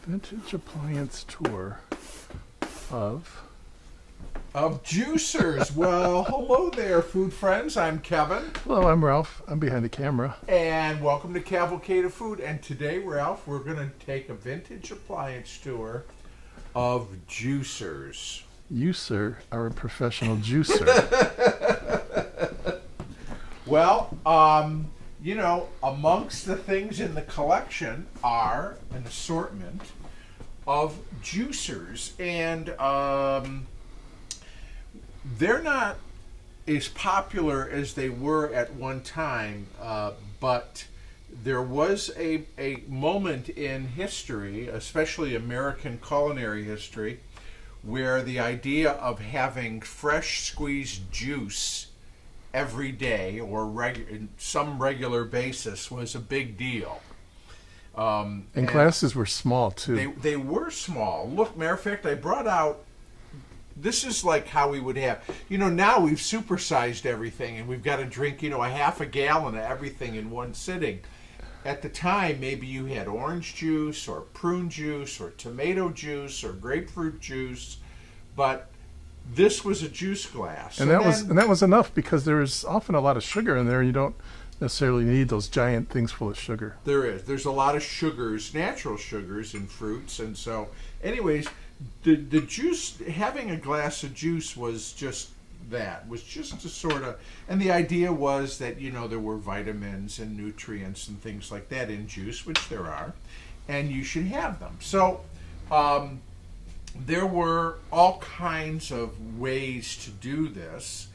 Vintage appliance tour of juicers. Well, hello there, food friends. I'm Kevin. Hello, I'm Ralph. I'm behind the camera. And welcome to Cavalcade of Food. And today, Ralph, we're going to take a vintage appliance tour of juicers. You, sir, are a professional juicer. Well, you know, amongst the things in the collection are an assortment of juicers. And they're not as popular as they were at one time, but there was a moment in history, especially American culinary history, where the idea of having fresh squeezed juice every day or in some regular basis was a big deal. And glasses were small, too. They were small. Look, matter of fact, I brought out, this is like how we would have, you know, now we've supersized everything and we've got to drink, you know, a half a gallon of everything in one sitting. At the time, maybe you had orange juice or prune juice or tomato juice or grapefruit juice, but this was a juice glass. And that was enough because there is often a lot of sugar in there and you don't necessarily need those giant things full of sugar. There's a lot of sugars, natural sugars in fruits, and so anyways, the juice, having a glass of juice was just to sort of, and the idea was that, you know, there were vitamins and nutrients and things like that in juice, which there are, and you should have them. So there were all kinds of ways to do this,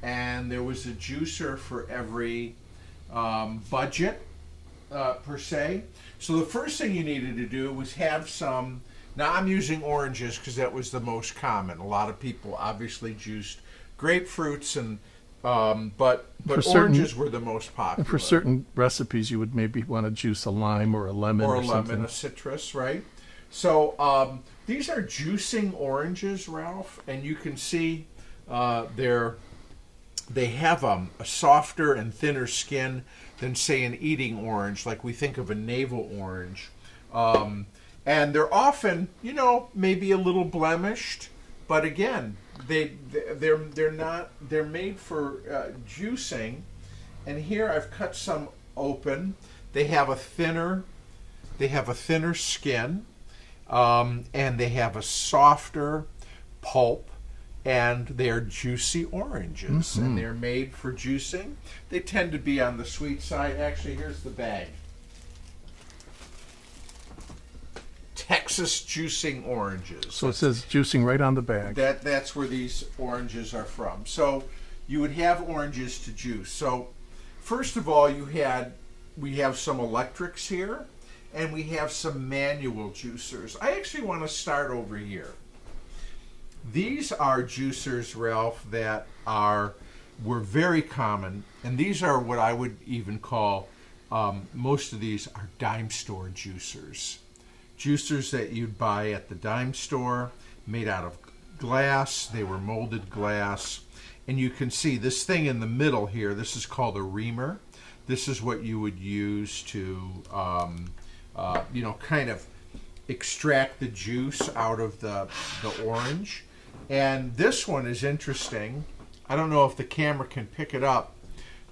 and there was a juicer for every budget per se. So the first thing you needed to do was have some. Now I'm using oranges because that was the most common. A lot of people obviously juiced grapefruits, and but oranges were the most popular. And for certain recipes, you would maybe want to juice a lime or a lemon or something. A citrus, right? So these are juicing oranges, Ralph, and you can see they have a softer and thinner skin than, say, an eating orange, like we think of a navel orange. And they're often, you know, maybe a little blemished, but again, they're made for juicing. And here I've cut some open. They have a thinner skin, and they have a softer pulp, and they're juicy oranges, and they're made for juicing. They tend to be on the sweet side. Actually, here's the bag. Texas juicing oranges. So it says juicing right on the bag. That's where these oranges are from. So you would have oranges to juice. So first of all, we have some electrics here, and we have some manual juicers. I actually want to start over here. These are juicers, Ralph, that were very common, and these are what I would even call, most of these are dime store juicers. Juicers that you'd buy at the dime store, made out of glass. They were molded glass. And you can see this thing in the middle here, this is called a reamer. This is what you would use to, you know, kind of extract the juice out of the orange. And this one is interesting. I don't know if the camera can pick it up,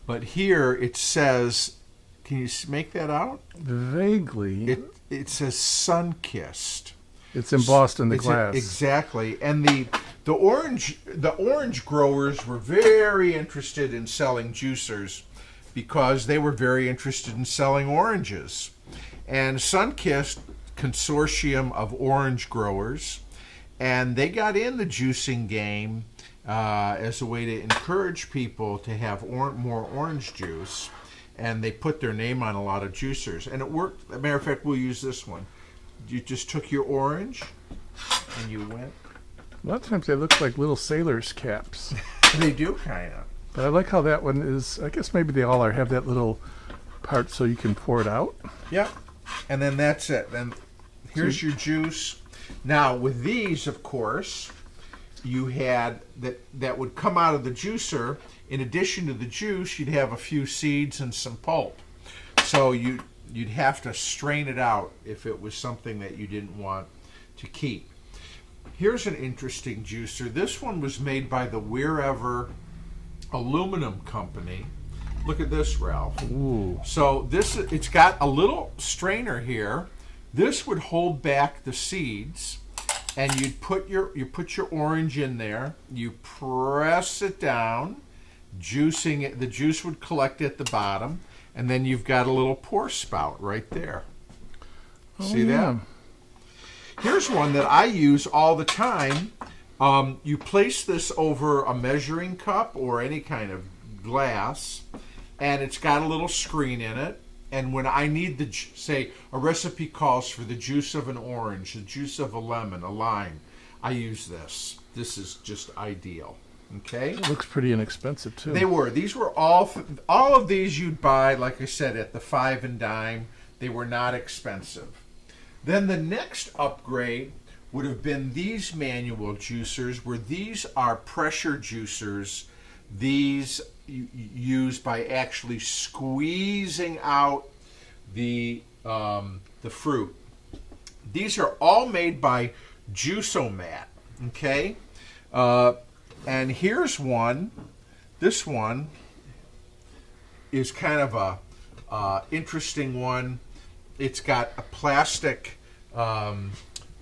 but here it says, can you make that out? Vaguely. It says sun-kissed. It's embossed in the glass. Exactly. And the orange growers were very interested in selling juicers because they were very interested in selling oranges. And sun-kissed, consortium of orange growers, and they got in the juicing game as a way to encourage people to have more orange juice. And they put their name on a lot of juicers. And it worked. As a matter of fact, we'll use this one. You just took your orange and you went. A lot of times they look like little sailor's caps. They do, kind of. But I like how that one is, I guess maybe they all have that little part so you can pour it out. Yep. And then that's it. Then here's your juice. Now, with these, of course, you had that would come out of the juicer. In addition to the juice, you'd have a few seeds and some pulp. So You'd have to strain it out if it was something that you didn't want to keep. Here's an interesting juicer. This one was made by the Wherever Aluminum Company. Look at this, Ralph. Ooh. So it's got a little strainer here. This would hold back the seeds, and you put your orange in there. You press it down, juicing it. The juice would collect at the bottom, and then you've got a little pour spout right there. See that? Here's one that I use all the time. You place this over a measuring cup or any kind of glass, and it's got a little screen in it. And when I need say a recipe calls for the juice of an orange, the juice of a lemon, a lime, I use this. This is just ideal. Okay. It looks pretty inexpensive too. They were. These were all of these you'd buy, like I said, at the 5 and dime. They were not expensive. Then the next upgrade would have been these manual juicers, where these are pressure juicers. These you use by actually squeezing out the fruit. These are all made by Juice-O-Mat. Okay, and here's one. This one is kind of a interesting one. It's got a plastic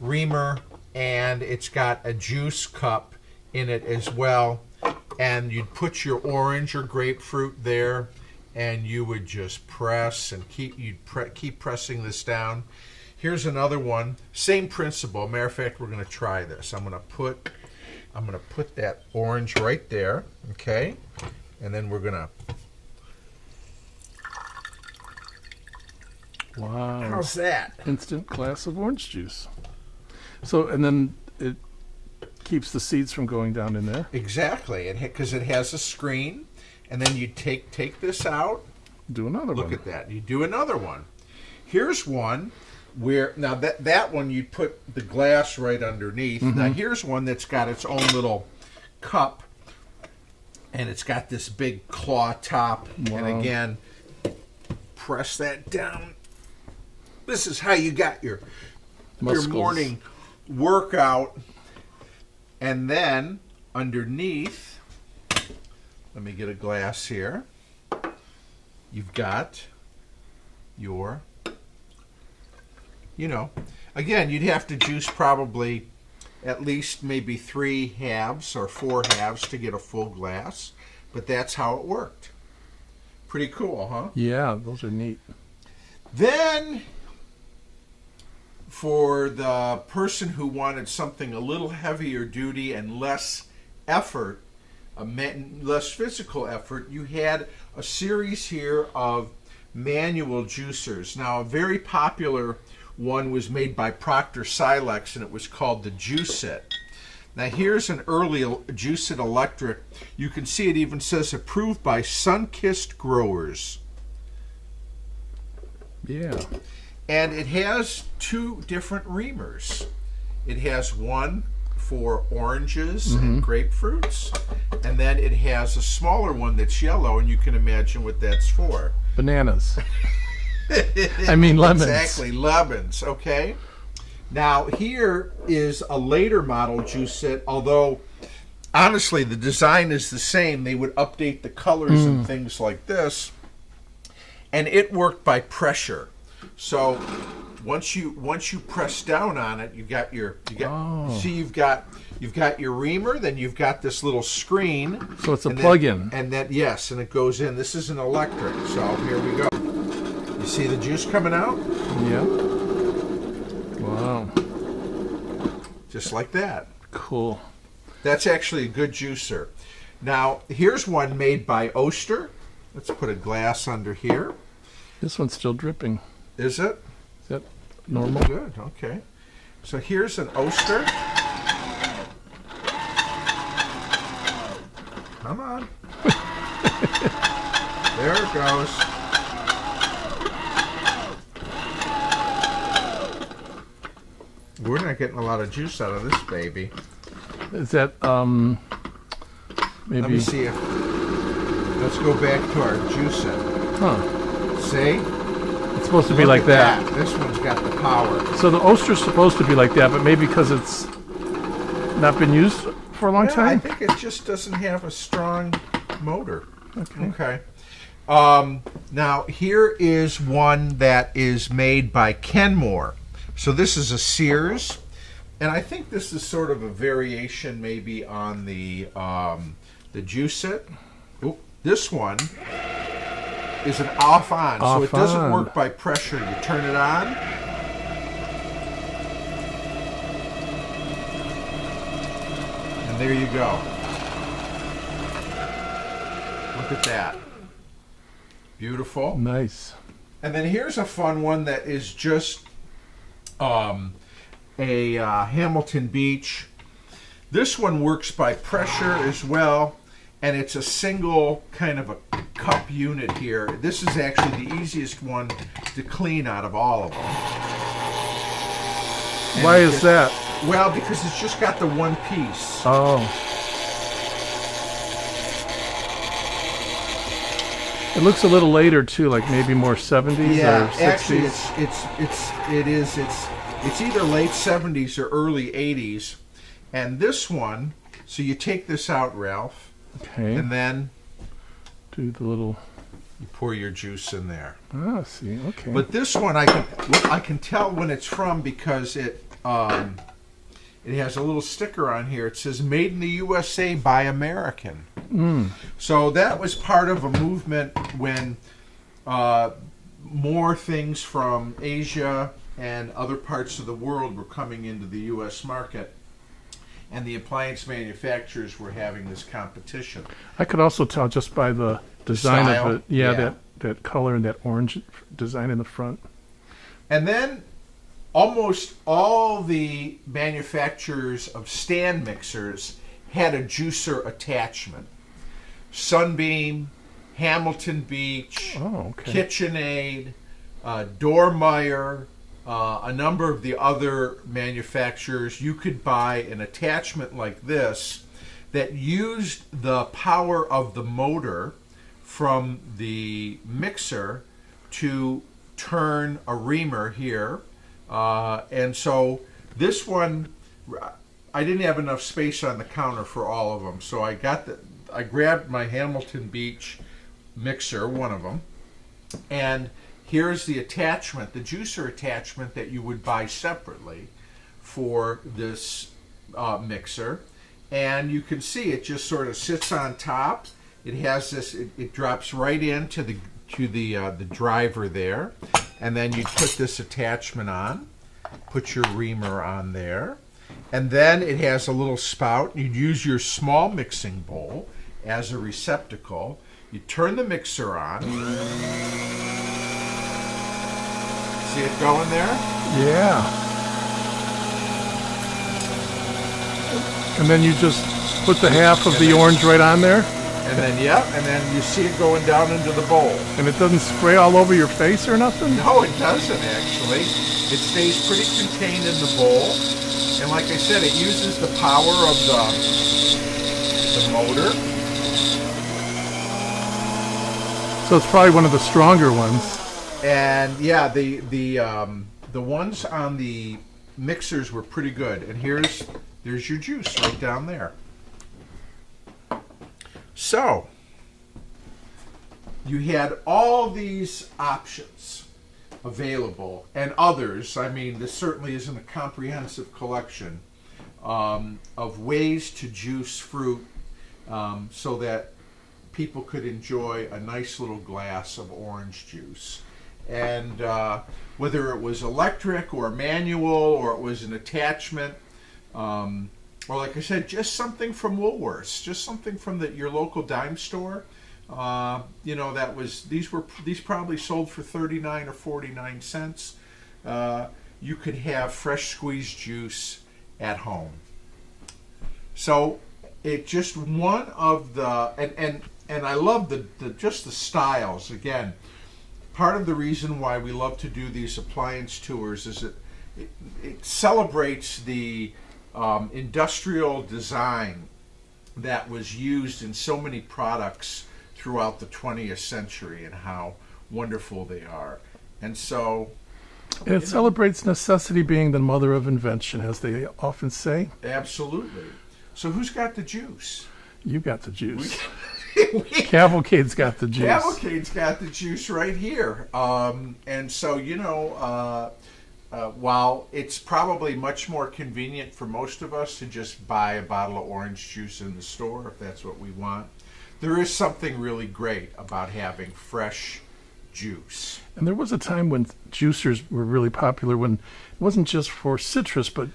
reamer, and it's got a juice cup in it as well. And you'd put your orange or grapefruit there, and you would just press and keep pressing this down. Here's another one, same principle. Matter of fact, we're going to try this. I'm going to put that orange right there, okay, and then we're going to. Wow. How's that? Instant glass of orange juice. So, and then it keeps the seeds from going down in there. Exactly, because it has a screen, and then you take this out. Do another one. Look at that. You do another one. Here's one where, now that one you'd put the glass right underneath. Mm-hmm. Now here's one that's got its own little cup, and it's got this big claw top. Wow. And again, press that down. This is how you got your morning workout. And then underneath, let me get a glass here. You've got your, again, you'd have to juice probably at least maybe 3 halves or 4 halves to get a full glass. But that's how it worked. Pretty cool, huh? Yeah, those are neat. Then, for the person who wanted something a little heavier duty and less effort, less physical effort, you had a series here of manual juicers. Now, a very popular one was made by Procter Silex, and it was called the Juice-It. Now, here's an early Juice-It electric. You can see it even says approved by Sunkissed Growers. Yeah. And it has 2 different reamers. It has one for oranges and grapefruits, and then it has a smaller one that's yellow, and you can imagine what that's for. Bananas. I mean lemons. Exactly, lemons, okay? Now, here is a later model Juice-It, although, honestly, the design is the same. They would update the colors and things like this, and it worked by pressure. So once you press down on it, you've got your reamer, then you've got this little screen. So it's a plug-in. And then yes, and it goes in. This is an electric. So here we go. You see the juice coming out? Yeah. Wow. Just like that. Cool. That's actually a good juicer. Now, here's one made by Oster. Let's put a glass under here. This one's still dripping. Is it? Is that normal? Good, okay. So here's an Oster. Come on. There it goes. We're not getting a lot of juice out of this baby. Is that maybe? Let me see if. Let's go back to our juice. Huh? See? It's supposed to be Look like at that. This one's got the power. So the Oster's supposed to be like that, but maybe because it's not been used for a long Yeah, I time? think it just doesn't have a strong motor. Okay. Now, here is one that is made by Kenmore. So this is a Sears, and I think this is sort of a variation maybe on the Juice-It. This one is an off-on, so it doesn't Off-on. work by pressure. You turn it on. And there you go. Look at that. Beautiful. Nice. And then here's a fun one that is just a Hamilton Beach. This one works by pressure as well, and it's a single kind of a cup unit here. This is actually the easiest one to clean out of all of them. And Why is that? Well, because it's just got the one piece. Oh. It looks a little later too, like maybe more 70s or 60s. Actually, it's either late 70s or early 80s. And this one, so you take this out, Ralph, Okay. and then Do the little. you pour your juice in there. Ah, see. Okay. But this one, I can tell when it's from because it has a little sticker on here. It says "Made in the USA by American." So that was part of a movement when more things from Asia and other parts of the world were coming into the U.S. market, and the appliance manufacturers were having this competition. I could also tell just by the design Style, of it. Yeah, yeah. that color and that orange design in the front. And then almost all the manufacturers of stand mixers had a juicer attachment. Sunbeam, Hamilton Beach, Oh, okay. KitchenAid, Dormeyer, a number of the other manufacturers. You could buy an attachment like this that used the power of the motor from the mixer to turn a reamer here. And so this one, I didn't have enough space on the counter for all of them, so I grabbed my Hamilton Beach mixer, one of them, and here's the attachment, the juicer attachment that you would buy separately for this mixer. And you can see it just sort of sits on top. It has this, it drops right into the driver there, and then you put this attachment on, put your reamer on there, and then it has a little spout. You'd use your small mixing bowl as a receptacle. You turn the mixer on. See it going there? Yeah. And then you just put the half of the orange right on there, And then, yep, and then you see it going down into the bowl. and it doesn't spray all over your face or nothing? No, it doesn't actually. It stays pretty contained in the bowl. And like I said, it uses the power of the motor. So it's probably one of the stronger ones. And yeah, the ones on the mixers were pretty good. And there's your juice right down there. So you had all these options available, and others. I mean, this certainly isn't a comprehensive collection of ways to juice fruit so that people could enjoy a nice little glass of orange juice. And whether it was electric or manual or it was an attachment, or like I said, just something from Woolworths, just something from your local dime store. These probably sold for 39 or 49 cents. You could have fresh squeezed juice at home. So it just one of the and I love just the styles. Again, part of the reason why we love to do these appliance tours is it celebrates the industrial design that was used in so many products throughout the 20th century and how wonderful they are. And so It celebrates necessity being the mother of invention, as they often say. absolutely. So who's got the juice? You got the juice. Cavalcade's got the juice. Cavalcade's got the juice right here. And so, while it's probably much more convenient for most of us to just buy a bottle of orange juice in the store if that's what we want, there is something really great about having fresh juice. And there was a time when juicers were really popular, when it wasn't just for citrus, but,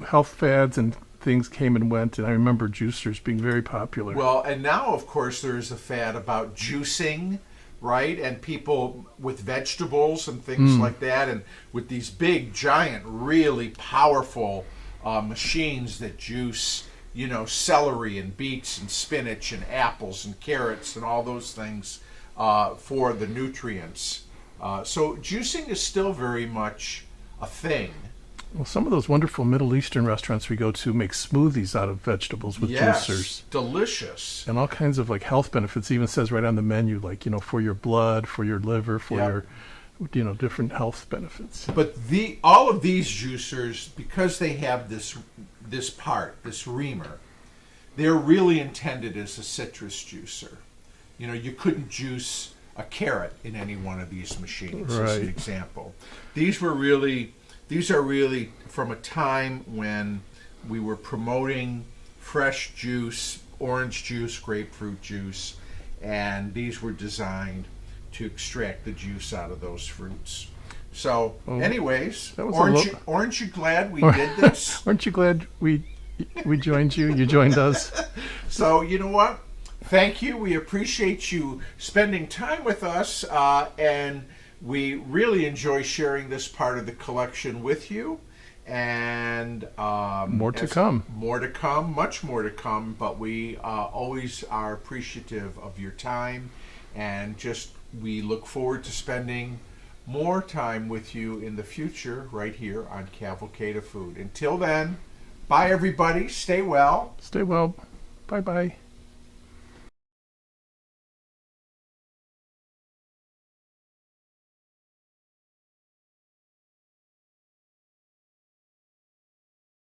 health fads and things came and went, and I remember juicers being very popular. Well, and now, of course, there's a fad about juicing, right? And people with vegetables and things like that, and with these big, giant, really powerful machines that juice, celery and beets and spinach and apples and carrots and all those things for the nutrients. So juicing is still very much a thing. Well, some of those wonderful Middle Eastern restaurants we go to make smoothies out of vegetables with juicers. Delicious. And all kinds of health benefits. It even says right on the menu, for your blood, for your liver, for your, different health benefits. But all of these juicers, because they have this reamer, they're really intended as a citrus juicer. You couldn't juice a carrot in any one of these machines, as an example. These are really from a time when we were promoting fresh juice, orange juice, grapefruit juice, and these were designed to extract the juice out of those fruits. So, anyways, aren't you glad we did this? Aren't you glad we joined you? You joined us. So, you know what? Thank you. We appreciate you spending time with us, and we really enjoy sharing this part of the collection with you. And more to come, much more to come. But we always are appreciative of your time, and we look forward to spending more time with you in the future right here on Cavalcade of Food. Until then, bye everybody. Stay well. Stay well. Bye-bye.